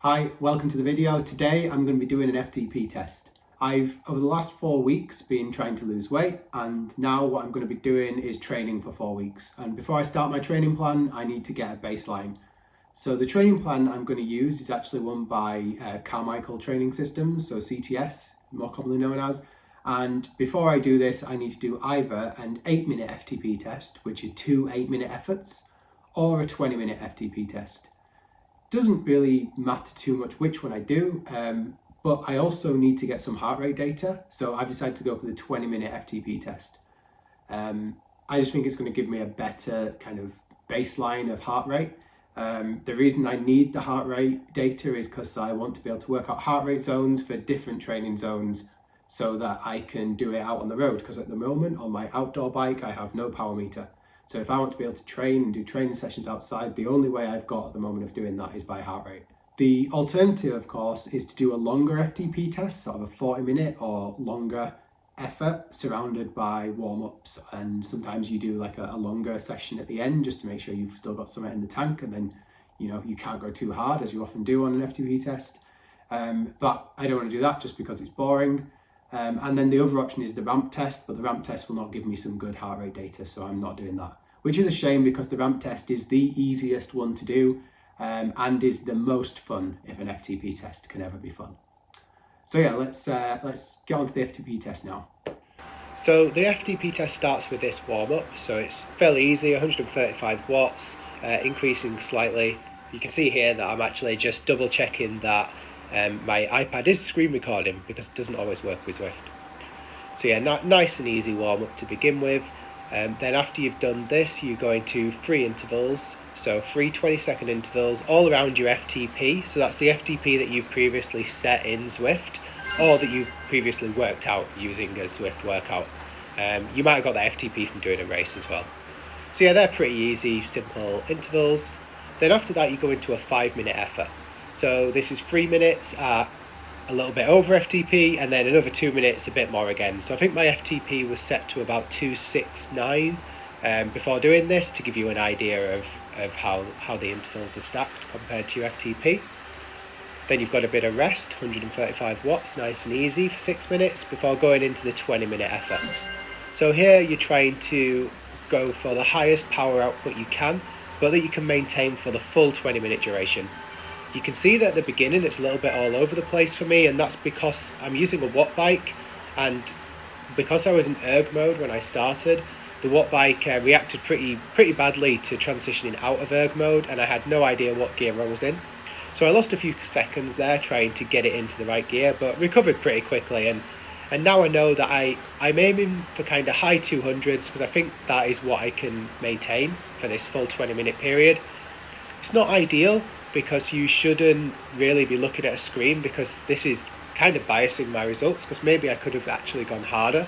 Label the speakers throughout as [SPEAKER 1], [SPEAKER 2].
[SPEAKER 1] Hi, welcome to the video. Today I'm going to be doing an FTP test. I've, over the last 4 weeks, been trying to lose weight, and now what I'm going to be doing is training for 4 weeks. And before I start my training plan, I need to get a baseline. So the training plan I'm going to use is actually one by Carmichael Training Systems, so CTS, more commonly known as. And before I do this, I need to do either an 8-minute FTP test, which is 2 8-minute efforts, or a 20-minute FTP test. Doesn't really matter too much which one I do, but I also need to get some heart rate data, so I've decided to go for the 20-minute FTP test. I just think it's going to give me a better kind of baseline of heart rate. The reason I need the heart rate data is because I want to be able to work out heart rate zones for different training zones so that I can do it out on the road, because at the moment on my outdoor bike I have no power meter. So if I want to be able to train and do training sessions outside, the only way I've got at the moment of doing that is by heart rate. The alternative, of course, is to do a longer FTP test, sort of a 40-minute or longer effort surrounded by warm-ups. And sometimes you do like a longer session at the end just to make sure you've still got something in the tank, and then you can't go too hard as you often do on an FTP test. But I don't want to do that just because it's boring. And then the other option is the ramp test, but the ramp test will not give me some good heart rate data, so I'm not doing that. Which is a shame, because the ramp test is the easiest one to do and is the most fun if an FTP test can ever be fun. So yeah, let's get on to the FTP test now. So the FTP test starts with this warm-up, so it's fairly easy, 135 watts, increasing slightly. You can see here that I'm actually just double checking that my iPad is screen recording, because it doesn't always work with Zwift. So yeah, nice and easy warm-up to begin with. Then after you've done this, you go into 3 intervals, so 3 20-second intervals all around your FTP. So that's the FTP that you've previously set in Zwift, or that you've previously worked out using a Zwift workout. You might have got that FTP from doing a race as well. So yeah, they're pretty easy, simple intervals. Then after that, you go into a 5-minute effort. So this is 3 minutes at a little bit over FTP, and then another 2 minutes a bit more again. So I think my FTP was set to about 269 before doing this, to give you an idea of how the intervals are stacked compared to your FTP. Then you've got a bit of rest, 135 watts, nice and easy for 6 minutes, before going into the 20-minute effort. So here you're trying to go for the highest power output you can, but that you can maintain for the full 20-minute duration. You can see that at the beginning it's a little bit all over the place for me, and that's because I'm using a watt bike, and because I was in erg mode when I started, the watt bike reacted pretty badly to transitioning out of erg mode, and I had no idea what gear I was in. So I lost a few seconds there trying to get it into the right gear, but recovered pretty quickly, and now I know that I'm aiming for kind of high 200s, because I think that is what I can maintain for this full 20-minute period. It's not ideal, because you shouldn't really be looking at a screen, because this is kind of biasing my results, because maybe I could have actually gone harder.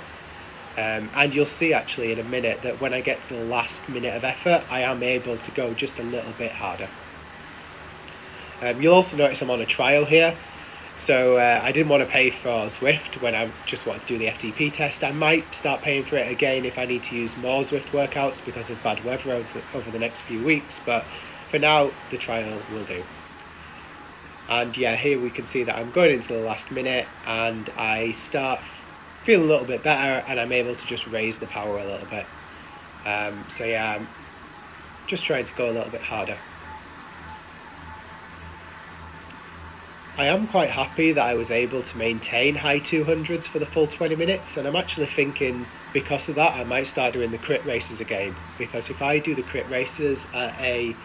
[SPEAKER 1] And you'll see actually in a minute that when I get to the last minute of effort, I am able to go just a little bit harder. You'll also notice I'm on a trial here. So I didn't want to pay for Zwift when I just wanted to do the FTP test. I might start paying for it again if I need to use more Zwift workouts because of bad weather over the next few weeks, but for now, the trial will do. And yeah, here we can see that I'm going into the last minute, and I start feeling a little bit better, and I'm able to just raise the power a little bit. So yeah, I'm just trying to go a little bit harder. I am quite happy that I was able to maintain high 200s for the full 20 minutes, and I'm actually thinking, because of that, I might start doing the crit races again, because if I do the crit races at a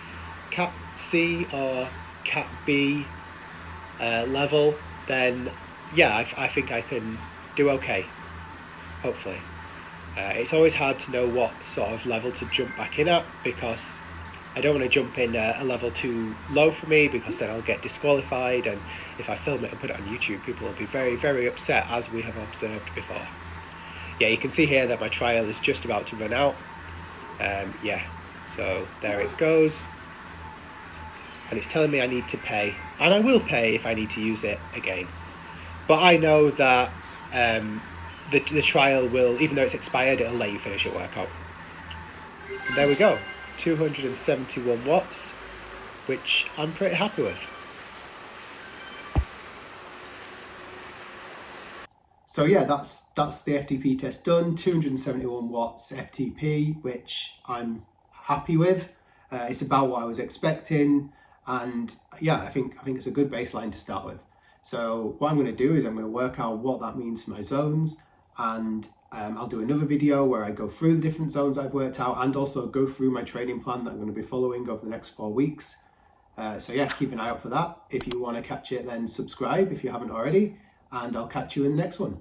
[SPEAKER 1] Cat C or Cat B level, then yeah, I think I can do okay, hopefully. It's always hard to know what sort of level to jump back in at, because I don't want to jump in a level too low for me, because then I'll get disqualified, and if I film it and put it on YouTube, people will be very, very upset, as we have observed before. Yeah, you can see here that my trial is just about to run out. Yeah, so there it goes. And it's telling me I need to pay, and I will pay if I need to use it again. But I know that the trial will, even though it's expired, it'll let you finish your workout. And there we go, 271 watts, which I'm pretty happy with. So yeah, that's the FTP test done. 271 watts FTP, which I'm happy with. It's about what I was expecting, and yeah, I think it's a good baseline to start with. So what I'm going to do is I'm going to work out what that means for my zones, and I'll do another video where I go through the different zones I've worked out and also go through my training plan that I'm going to be following over the next 4 weeks. So yeah, keep an eye out for that. If you want to catch it, then subscribe if you haven't already, and I'll catch you in the next one.